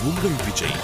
உங்கள் விஜய்.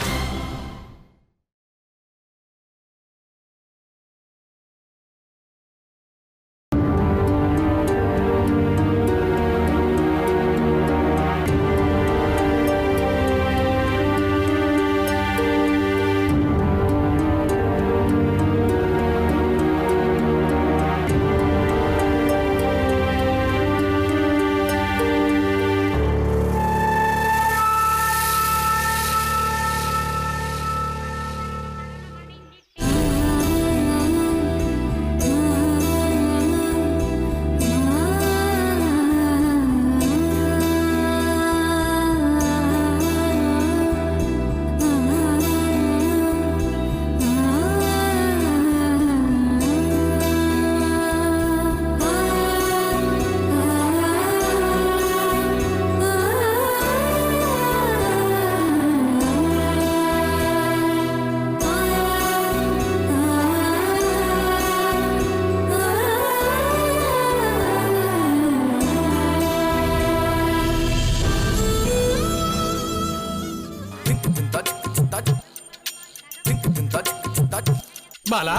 பாலா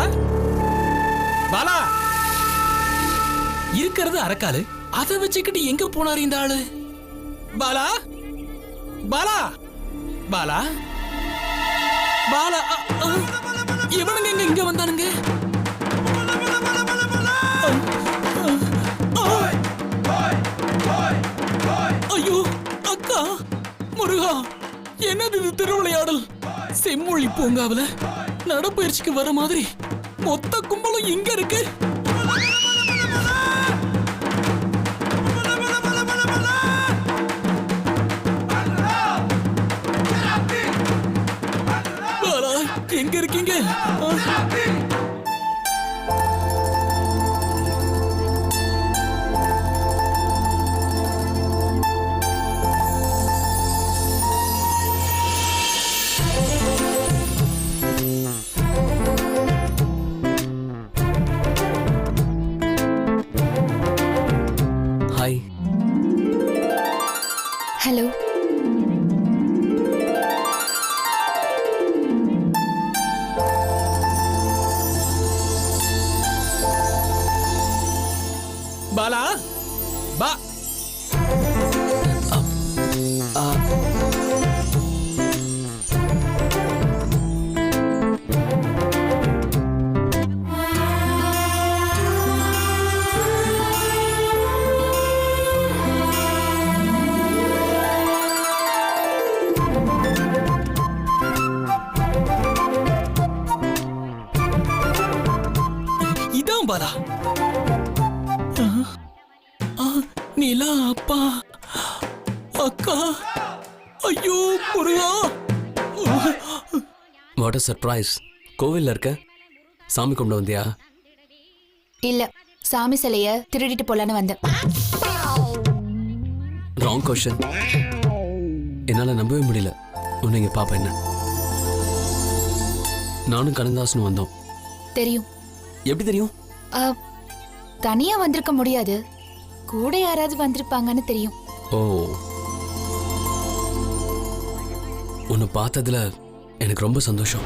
பாலா இருக்கிறது அரக்காலு, அதை வச்சுக்கிட்டு எங்க போனாரு இந்த ஆளு? பாலா பாலா பாலா பாலா இவனுங்க எங்க இங்க வந்தானுங்க? ஐயோ அக்கா, முருகா, என்னது இது திருவிளையாடல்? செம்மொழி பூங்காவில நடப்பயிற்சிக்கு வர மாதிரி மொத்த கும்பலும் இங்க இருக்கு. பாலா, எங்க இருக்கீங்க? ஹலோ. பாலா பா. பாலா, நீலா அப்பா அக்கா, ஐயோ முருகா. What a surprise. கோவில்ல இருக்க? சாமி கும்பிட வந்தியா? இல்ல, சாமி சிலைய திருடிட்டு போலான்னு வந்தேன். Wrong question. என்னால நம்பவே முடியல. உன்னை இங்க பாப்ப என்ன? நானும் கனகதாசனும் வந்தோம். தெரியும். எப்படி தெரியும்? தனியா வந்திருக்க முடியாது, கூட யாராவது வந்திருப்பாங்கன்னு தெரியும். ஓ, உன்னை பார்த்ததுல எனக்கு ரொம்ப சந்தோஷம்.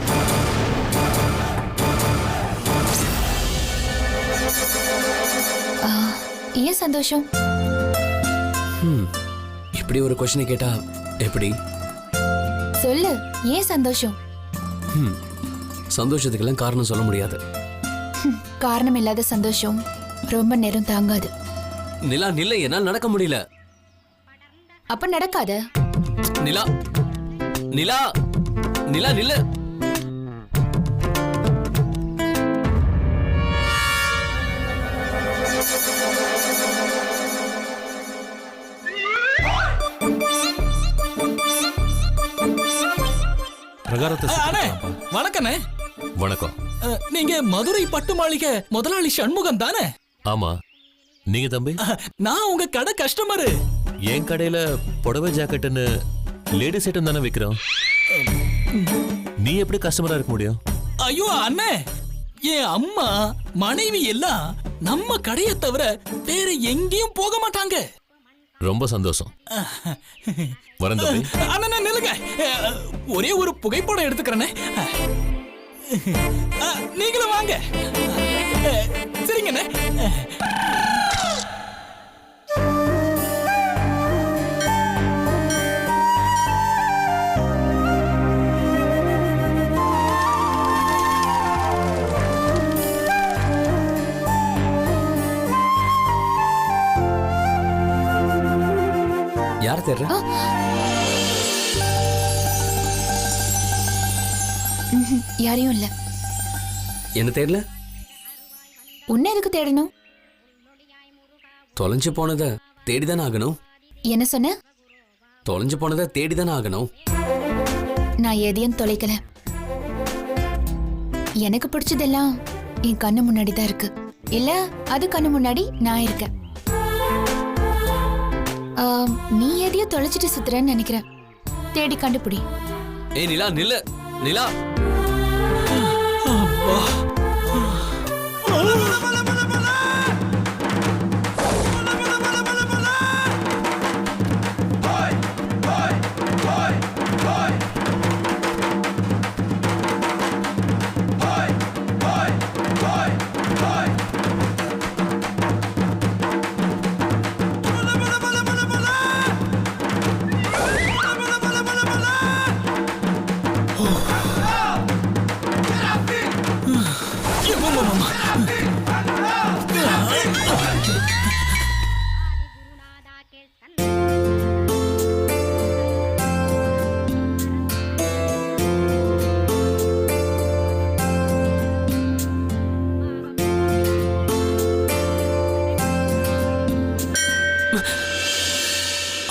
ஏன் சந்தோஷம்? இப்படி ஒரு கொஸ்டினை கேட்டா எப்படி? சொல்லு, ஏன் சந்தோஷம்? சந்தோஷத்துக்கெல்லாம் காரணம் சொல்ல முடியாது. காரணம் இல்லாத சந்தோஷம் ரொம்ப நேரம் தாங்காது. நிலா, நில்ல, என்னால் நடக்க முடியல. அப்ப நடக்காத. நிலா, நிலா, நிலா, நில்ல. வணக்கண்ணே. வணக்கம். நீங்க மதுரை பட்டு மாளிகை முதலாளி சண்முகம் தானே? ஆமா. நீங்க தம்பி? நான் உங்க கடை கஸ்டமரு. என் கடையில புடவை ஜாக்கெட்னு லேடிஸ் ஐட்டம் தானே விக்கிறோம். நீ எப்படி கஸ்டமரா இருக்க முடியும்? ஐயோ அண்ணே, என் அம்மா மனைவி எல்லாம் நம்ம கடையை தவிர வேற எங்கேயும் போக மாட்டாங்க. ரொம்ப சந்தோஷம். வரேன் தம்பி. அண்ணா நில்லுங்க. ஒரே ஒரு புகைப்படம் எடுத்துக்கிறேனே. நீங்களும் வாங்க. சரிங்கண்ணே. யார் தேடுற? யாரையும் இல்ல. என்ன தேடல? உன்ன எதுக்கு தேடணும்? தொலைஞ்சு போனதை தேடிதானே ஆகணும். என்ன சொன்ன? தொலைஞ்சு போனதை தேடிதானே ஆகணும். நான் எதையும் தொலைக்கல. எனக்கு பிடிச்சதெல்லாம் என் கண்ணு முன்னாடி தான் இருக்கு. இல்ல அது கண்ணு முன்னாடி நான் இருக்கேன். நீ எதையோ தொலைச்சிட்டு சுத்துறன்னு நினைக்கிறேன். தேடி கண்டுபிடி. ஏய் நிலா, நில்லு நிலா.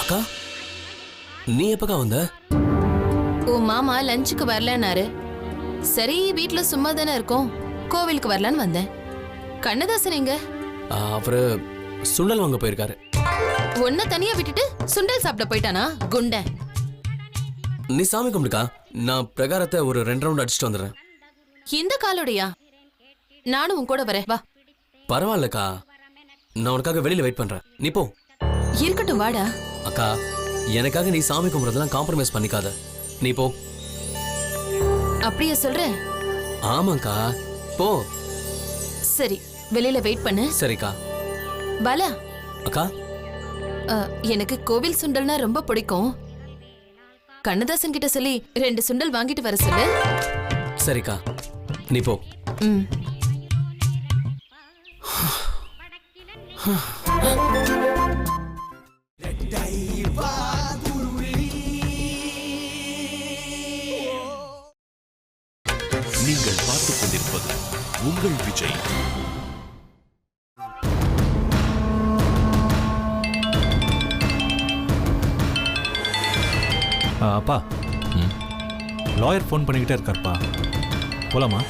அக்கா, நீ எப்பக்கா வந்த? உன் மாமா லஞ்சுக்கு வரலன்னாரு. சரி வீட்ல சும்மா தானே இருக்கோம், கோவிலுக்கு வரலான்னு வந்தேன். கண்ணதாசன் எங்க? அவரு சுண்டல் வாங்க போயிருக்காரு. ஒன்ன தனியா விட்டுட்டு சுண்டல் சாப்பிட போயிட்டானா குண்டன்? நீ சாமி கும்பிடுக்கா, நான் பிரகாரத்தை ஒரு 2 ரவுண்ட் அடிச்சுட்டு வந்துடுறேன். இந்த காலோடையா? நானும் உன் கூட வரேன், வா. பரவாயில்லக்கா, நான் உனக்காக வெளியில வெயிட் பண்றேன், நீ போ. இருக்கட்டும் வாடா. அக்கா, எனக்காக நீ சாமி கும்பிடுறதெல்லாம் காம்ப்ரமைஸ் பண்ணிக்காத, நீ போ. அப்படியே சொல்ற? ஆமாக்கா, போ. சரி வெளியில வெயிட் பண்ணு. சரிக்கா. பாலா. அக்கா, எனக்கு கோவில் சுண்டல்னா ரொம்ப பிடிக்கும். கண்ணதாசன் கிட்ட சொல்லி 2 சுண்டல் வாங்கிட்டு வர சொல்லு. சரிக்கா, நீ போ. ம். நீங்கள் பார்த்துக் கொண்டிருப்பது உங்கள் விஜய். அப்பா, லாயர் ஃபோன் பண்ணிக்கிட்டே இருக்காருப்பா. போலாமா?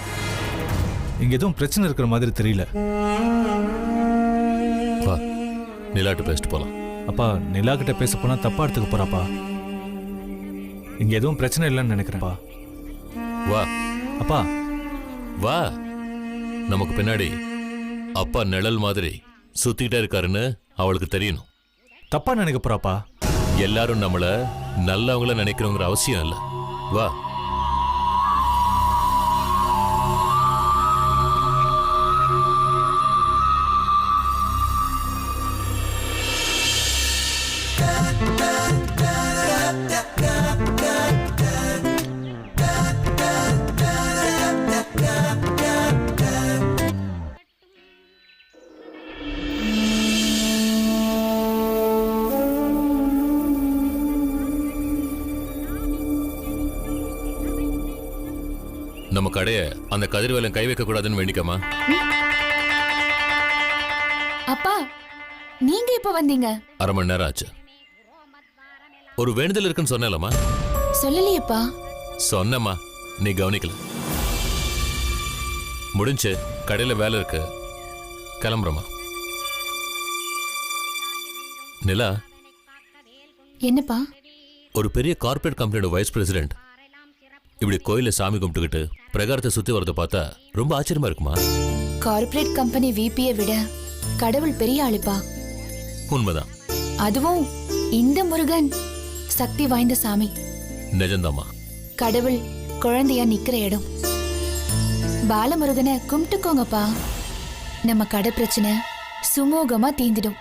இங்க எதுவும் பிரச்சனை இருக்கிற மாதிரி தெரியல. வா, நிலாட்டு பேசிட்டு போலாம். அப்பா, நிலா கிட்ட பேச போனா தப்பா எடுத்துக்க போறாப்பா. இங்க எதுவும் பிரச்சனை இல்லைன்னு நினைக்கிறேன்ப்பா. வா அப்பா, வா. நமக்கு பின்னாடி அப்பா நிழல் மாதிரி சுத்திக்கிட்டே இருக்காருன்னு அவளுக்கு தெரியணும். தப்பா நினைக்க போறாப்பா. எல்லாரும் நம்மள நல்லவங்கள நினைக்கிறோங்கிற அவசியம் இல்ல. வா. நம்ம கடைய அந்த கதிர்வேலன் கை வைக்க கூடாதுன்னு வேண்டிக்கமா. அப்பா, நீங்க இப்ப வந்தீங்க? 1/2 மணி நேரம் ஆச்சு. ஒரு வேண்டுதல் இருக்குன்னு சொன்னேலம்மா. சொல்லலையப்பா. சொன்னம்மா, நீ கவனிக்கல. முடிஞ்சு, கடையில வேலை இருக்கு, கிளம்புறமா. நிலா, என்னப்பா? ஒரு பெரிய கார்ப்பரேட் கம்பெனியோட வைஸ் பிரசிடென்ட் இப்படி கோயில சாமி கும்பிட்டுக்கிட்டு பிரகாரத்தை சுத்தி வரத பார்த்தா ரொம்ப ஆச்சரியமா இருக்குமா? கார்ப்பரேட் கம்பெனி விபியை விட கடவுள் பெரிய ஆளுப்பா. உண்மைதான். அதுவும் இந்த முருகன் சக்தி வாய்ந்த சாமி. நிஜம்தாம்மா. கடவுள் குழந்தையா நிக்கிற இடம். பாலமுருகனை கும்பிட்டுக்கோங்கப்பா. நம்ம கடை பிரச்சனை சுமூகமா தீந்துடும்.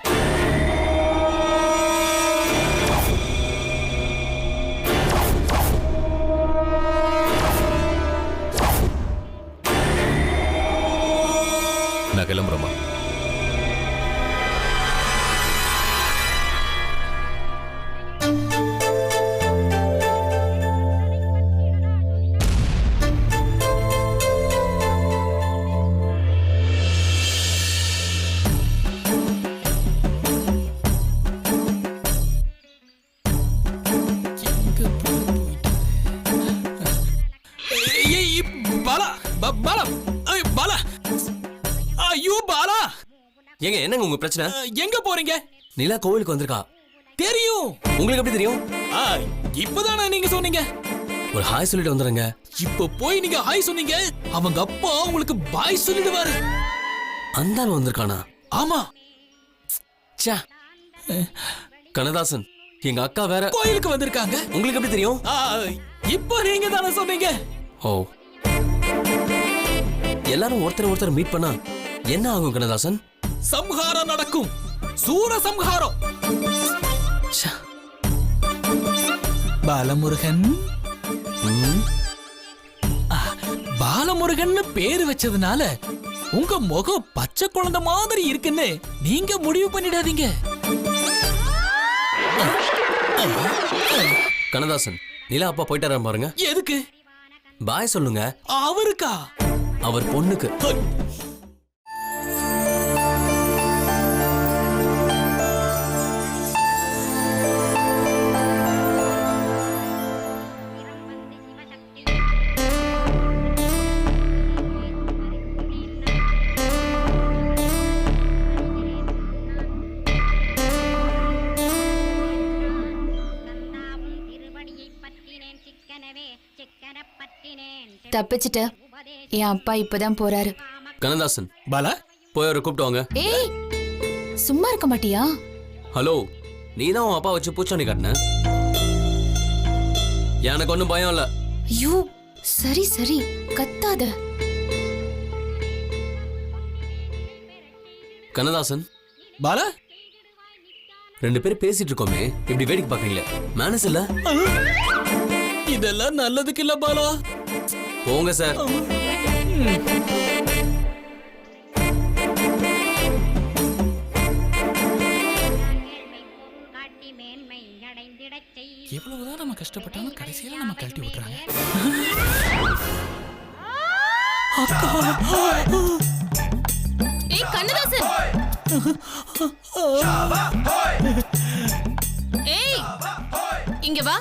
நான் கிளம்புறேம்மா. ஏய் பாலா பாலா பாலா, ஐயோ பாலா, ஏங்க என்னங்க உங்க பிரச்சனை? எங்க போறீங்க? நிலா கோவிலுக்கு வந்திருக்கா. தெரியும். உங்களுக்கு எப்படி தெரியும்? இப்பதானே நீங்க சொன்னீங்க. ஒரு ஹாய் சொல்லிட்டு வந்துடுங்க. இப்ப போய் நீங்க ஹாய் சொன்னீங்க, அவங்க அப்பா உங்களுக்கு பாய் சொல்லிடுவாரு. அந்த ஆள் வந்திருக்கானா? ஆமா. ச்சே. கண்ணதாசன், எங்க அக்கா வேற கோயிலுக்கு வந்திருக்காங்க. உங்களுக்கு எப்படி தெரியும்? இப்ப நீங்க தானே சொன்னீங்க. ஓ, எல்லாரும் ஒருத்தர் மீட் பண்ணா என்ன ஆகும் கண்ணதாசன்? சம்ஹாரம் நடக்கும். சூர சம்ஹாரம். பாலமுருகன், பாலமுருகன் பேரு வச்சதுனால உங்க முகம் பச்சை குழந்தை மாதிரி இருக்குன்னு நீங்க முடிவு பண்ணிடாதீங்க. கண்ணதாசன், நிலா அப்பா போயிட்டாரா பாருங்க. எதுக்கு? பாய் சொல்லுங்க. அவருக்கா? அவர் பொண்ணுக்கு. தப்பிச்சிட்ட. என் அப்பா இப்பதான் போறாரு. கண்ணதாசன், பாலா, போய் அவரை கூப்பிட்டு வாங்க. ஏய், சும்மா இருக்க மாட்டியா? ஹலோ, நீ தான் உன் அப்பா வச்சு பூச்சாண்டி காட்டின. எனக்கு ஒன்றும் பயம் இல்ல. ஐயோ, சரி சரி, கத்தாத. கண்ணதாசன், பாலா, 2 பேரும் பேசிட்டு இருக்கோமே, இப்படி வேடிக்கை பாக்குறீங்களே, மேனஸ் இல்ல? இதெல்லாம் நல்லதுக்கு இல்ல பாலா. போங்க சார். எவ்வளவுதான் நம்ம கஷ்டப்பட்டாலும் கடைசியில நம்ம கழட்டி விட்டுறாங்க. ஏய் கண்ணதாசன், ஏய் இங்க வா.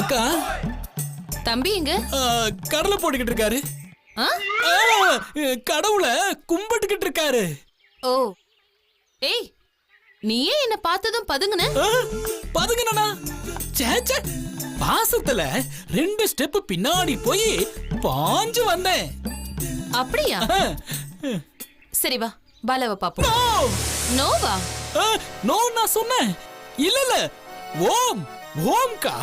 அக்கா, தம்பி எங்க? கடலை போட்டுக்கிட்டு இருக்காரு. ஆ? கடவுளை கும்பிட்டுக்கிட்டு இருக்காரு. ஓ, ஏய் நீ ஏன் என்ன பார்த்ததும் பதுங்குன? பதுங்கனா? சேச்சே, பாசத்துல 2 ஸ்டெப் பின்னாடி போய் பாஞ்சு வந்தேன். அப்படியா? சரி வா, பாலவ பாப்போம். நோவா? நோ, நான் சொன்னேன். இல்ல, ஓம் ஓம்கா.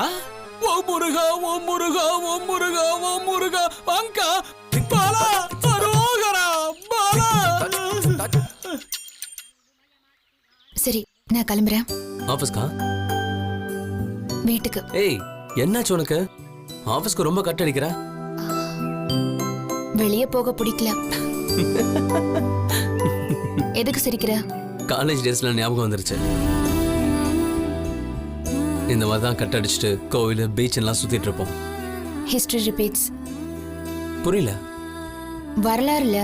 ஓம் முருகா, ஓம் முருகா, ஓம் முருகா, ஓம் முருகா. அங்கா பாலா, அரோகரா பாலா. சரி, நான் கிளம்புறேன். ஆபீஸ்க்கா? வீட்டுக்கு. ஏய், என்னாச்சு உனக்கு? ஆபீஸ்க்கு ரொம்ப கட் அடிக்கிற. வெளியே போக பிடிக்கல. எதுக்கு சிரிக்கிற? காலேஜ் டேஸ்ல ஞாபகம் வந்துருச்சு. இந்த மாதிரி தான் கட் அடிச்சுட்டு கோவில் பீச் எல்லாம் சுத்திட்டு இருப்போம். History repeats. புரியல? வரலாறுல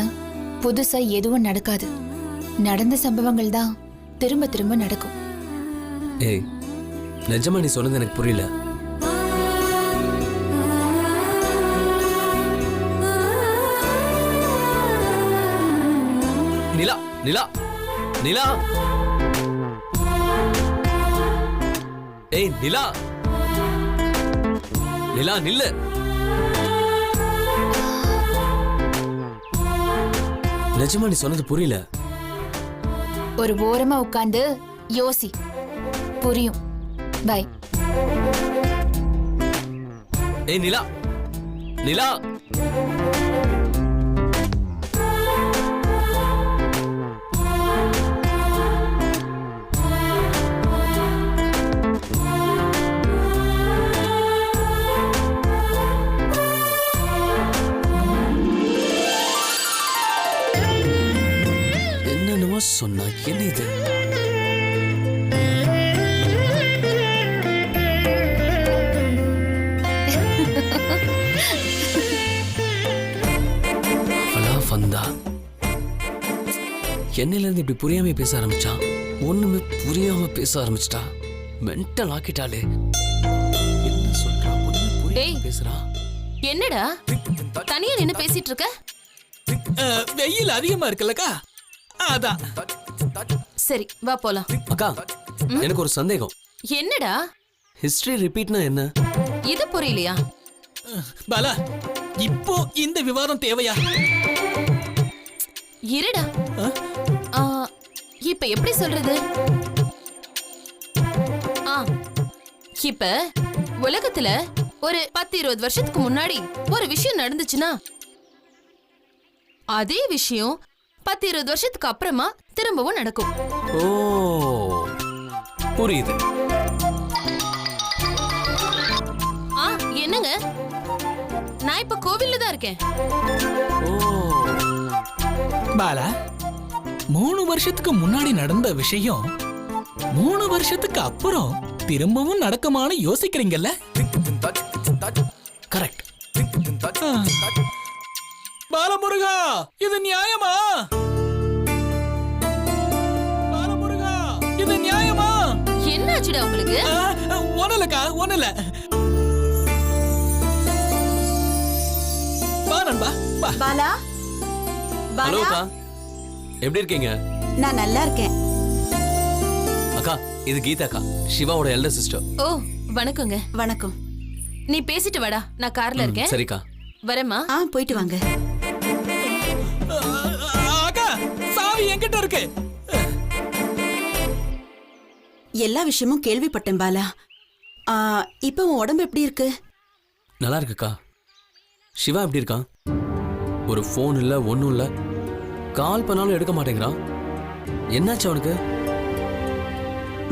புதுசா எதுவும் நடக்காது. நடந்த சம்பவங்கள் தான் திரும்ப திரும்ப நடக்கும். ஏய், நிஜமா நீ சொன்னது எனக்கு புரியல. நிலா, நிலா, நிலா. ஏய் நிலா, நிலா நில்லு. நிஜமா நீ சொன்னது புரியல. ஒரு ஓரமா உட்கார்ந்து யோசி, புரியும். பை. ஏய் நிலா, நிலா. என்னென்னவோ சொன்னா, என்ன இது? வந்தா என்னையில இருந்து இப்படி புரியாம பேச ஆரம்பிச்சா, ஒண்ணுமே புரியாம பேச ஆரம்பிச்சிட்டா. மென்டல் ஆக்கிட்டாலே. என்ன சொல்றா? ஒண்ணுமே புரியாம டேய். பேசுறா. என்னடா தனியா நின்னு பேசிட்டு இருக்க? வெயில் அதிகமா இருக்குல்லக்கா, அதான். சரி வா போலாம். அக்கா, எனக்கு ஒரு சந்தேகம். என்னடா ஹிஸ்டரி ரிப்பீட்னா என்ன? இது புரியலையா? பாலா, இப்போ இந்த விவாதம் தேவையா? இருடா. ஆ, இப்ப எப்படி சொல்றது? ஆ, இப்ப உலகத்துல ஒரு 10-20 வருஷத்துக்கு முன்னாடி ஒரு விஷயம் நடந்துச்சுன்னா அதே விஷயம் 10-20 வருஷத்துக்கு அப்புறமா திரும்பவும் நடக்கும். ஓ, புரியுது. ஆ, என்னங்க? நான் இப்ப கோவில்ல தான் இருக்கேன். ஓ, பாலா, 3 வருஷத்துக்கு முன்னாடி நடந்த விஷயம் 3 வருஷத்துக்கு அப்புறம் திரும்பவும் நடக்குமான்னு யோசிக்கிறீங்கல்ல? கரெக்ட். பாலமுருகா, இது நியாயமா? பாலமுருகா, இது நியாயமா? என்னாச்சுடா உங்களுக்கு? ஒண்ணுலக்கா, ஒண்ணுல. பா நண்பா, பா. பாலா, ஹலோ பாலா, அக்கா, எப்படி இருக்கீங்க? நான் நல்லா இருக்கேன். அக்கா, இது கீதா அக்கா, சிவாவோட எல்டர் சிஸ்டர். ஓ, வணக்கங்க. வணக்கம். நீ பேசிட்டு வாடா, நான் கார்ல இருக்கேன். சரிக்கா. வரேம்மா. போயிட்டு வாங்க. அக்கா, சாவி என்கிட்ட இருக்கு. எல்லா விஷயமும் கேள்விப்பட்டேன் பாலா. இப்போ உன் உடம்பு எப்படி இருக்கு? நல்லா இருக்குக்கா. சிவா எப்படி இருக்கான்? ஒரு ஃபோன் இல்ல, ஒன்றும் இல்ல. கால் பண்ணாலும் எடுக்க மாட்டேங்கிறான். என்னாச்சு அவனுக்கு?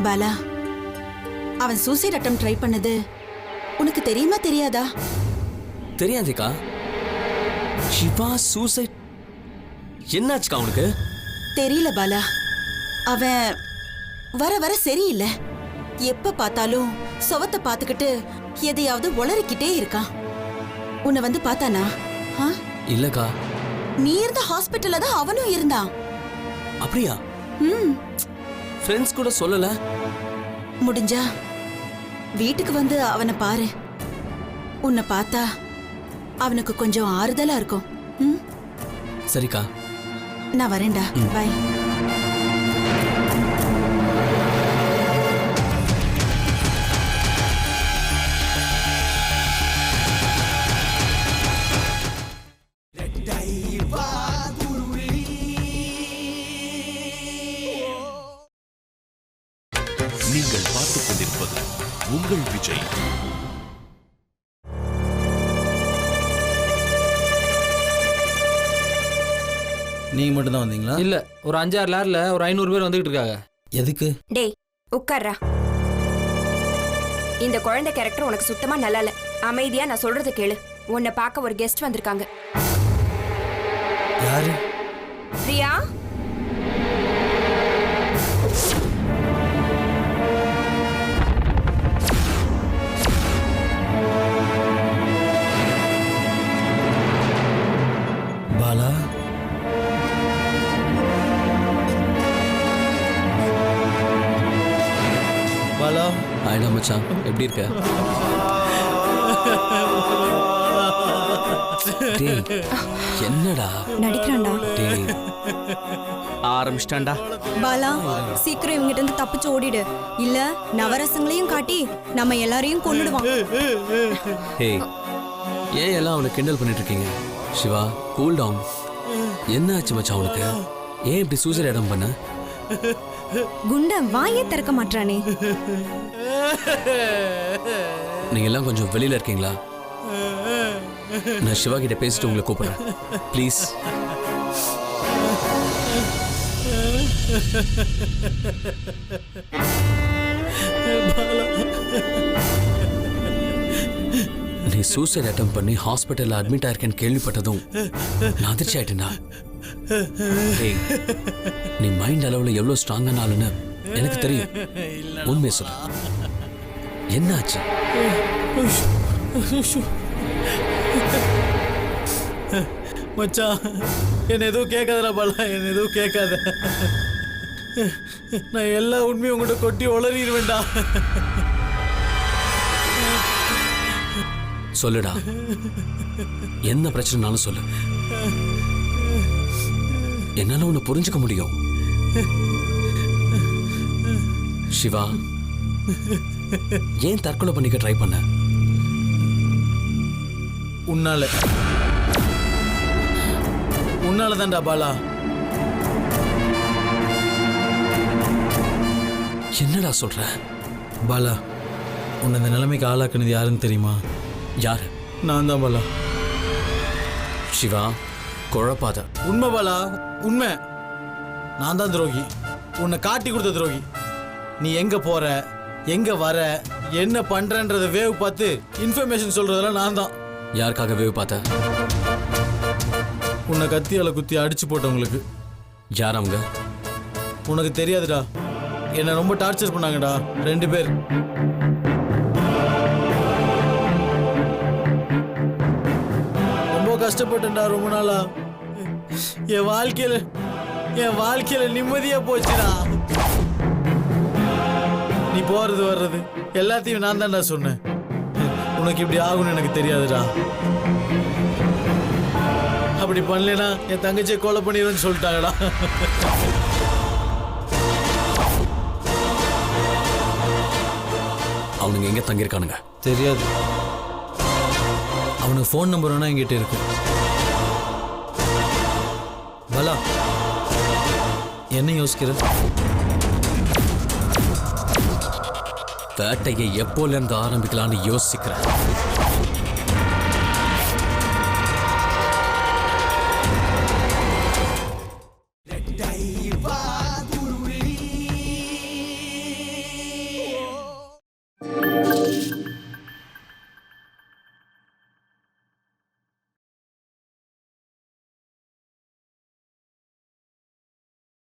பாலா, அவன் சூசைட் அட்டம் ட்ரை பண்ணது உனக்கு தெரியுமா தெரியாதா? தெரியாதுக்கா. சிவா சூசைட்? என்னாச்சுக்கா அவனுக்கு? தெரியல பாலா. அவன் வர வர சரியில்லை. எப்ப பார்த்தாலும் சுவத்தை பார்த்துக்கிட்டு எதையாவது உளறிக்கிட்டே இருக்கான். உன்னை வந்து பார்த்தானா? இல்லக்கா. நீ இருந்த ஹாஸ்பிட்டல்ல தான் அவனும் இருந்தான். அப்படியா? ஃப்ரெண்ட்ஸ் கூட சொல்லல. முடிஞ்சா வீட்டுக்கு வந்து அவனை பாரு. உன்னை பார்த்தா அவனுக்கு கொஞ்சம் ஆறுதலா இருக்கும். சரிக்கா. நான் வரேன்டா. பை. நீங்கள் பார்த்துக் கொண்டிருப்பது உங்கள் விஜய். நீங்க மட்டும் தான் வந்தீங்களா? இல்ல, ஒரு 5-6 லேர்ல ஒரு 500 பேர் வந்துகிட்டு இருக்காங்க. எதுக்கு? டேய் உட்கார்றா. இந்த குழந்தை கேரக்டர் உனக்கு சுத்தமா நல்லா இல்ல. அமைதியா நான் சொல்றத கேளு. உன்னை பார்க்க ஒரு கெஸ்ட் வந்திருக்காங்க. யாரு? பிரியா. பாலா, பாலா. ஆயிடா மச்சான், எப்படி இருக்க? டேய், என்னடா நடிக்கிறான்டா. டேய், ஆரம்பிச்சிட்டான்டா. பாலா, சீக்கிரம் இவங்கிட்ட இருந்து தப்பிச்சு ஓடிடு. இல்ல நவரசங்களையும் காட்டி நம்ம எல்லாரையும் கொன்னுடுவான். ஹேய், ஏன் எல்லாம் அவனை கிண்டல் பண்ணிட்டு இருக்கீங்க? Siva, cool down. என்ன ஆச்சு மச்சான் உனக்கு? ஏன் இப்படி சூசைட் இடம் பண்ண? குண்ட வாயே திறக்க மாட்டானே. நீங்க எல்லாம் கொஞ்சம் வெளியில இருக்கீங்களா? நான் சிவா கிட்ட பேசிட்டு உங்களை கூப்பிடுறேன் ப்ளீஸ். நீ சூசைட் அட்டம் பண்ணி ஹாஸ்பிட்டல்ல அட்மிட் ஆயிருக்கேன்னு கேள்விப்பட்டதும் நான் அதிர்ச்சி ஆயிட்டேன்டா. நீ மைண்ட் அளவுல எவ்வளவு ஸ்ட்ராங்கான ஆளுன்னு எனக்கு தெரியும். உண்மையை சொல்லு, என்ன ஆச்சு? மச்சான் என்ன எதுவும் கேட்காதடா பாலா, என்ன எதுவும் கேட்காத. நான் எல்லா உண்மையும் உங்கள்கிட்ட கொட்டி உளறிடுவேன்டா. சொல்லுடா, என்ன பிரச்சனைனாலும் சொல்லு. என்னால உன்னை புரிஞ்சுக்க முடியும். சிவா, ஏன் தற்கொலை பண்ணிக்க ட்ரை பண்ண? உன்னால தான்டா பாலா. என்னடா சொல்ற? பாலா, உன்னை இந்த நிலைமைக்கு ஆளாக்குனது யாருன்னு தெரியுமா? யாரு? நான் தான் பாலா. சிவா, குழப்பாத. உண்மை பாலா, உண்மை. நான் தான் துரோகி, உன்னை காட்டி கொடுத்த துரோகி. நீ எங்க போற, எங்க வர, என்ன பண்றன்றத வேவ் பார்த்து இன்ஃபர்மேஷன் சொல்றதெல்லாம் நான் தான். யாருக்காக வேவ் பார்த்த? உன்னை கத்தியால குத்தி அடிச்சு போட்டவங்களுக்கு. யார் அவங்க? உனக்கு தெரியாதுடா. என்னை ரொம்ப டார்ச்சர் பண்ணாங்கடா 2 பேர். ரொம்ப கஷ்டப்பட்டேன்டா ரொம்ப நாளா. என் வாழ்க்கையில நிம்மதியா போச்சுடா. நீ போறது வர்றது எல்லாத்தையும் நான் தான்டா சொன்னேன். உனக்கு இப்படி ஆகும்னு எனக்கு தெரியாதுடா. அப்படி பண்ணலனா என் தங்கச்சியை கொலை பண்ணிடுன்னு சொல்லிட்டாங்கடா. அவனுங்க எங்க தங்கியிருக்கானுங்க? தெரியாது. அவனுக்கு ஃபோன் நம்பர் வேணா என்கிட்ட இருக்கு. பாலா, என்ன யோசிக்கிற? வேட்டையை எப்போல இருந்து ஆரம்பிக்கலான்னு யோசிக்கிறேன்.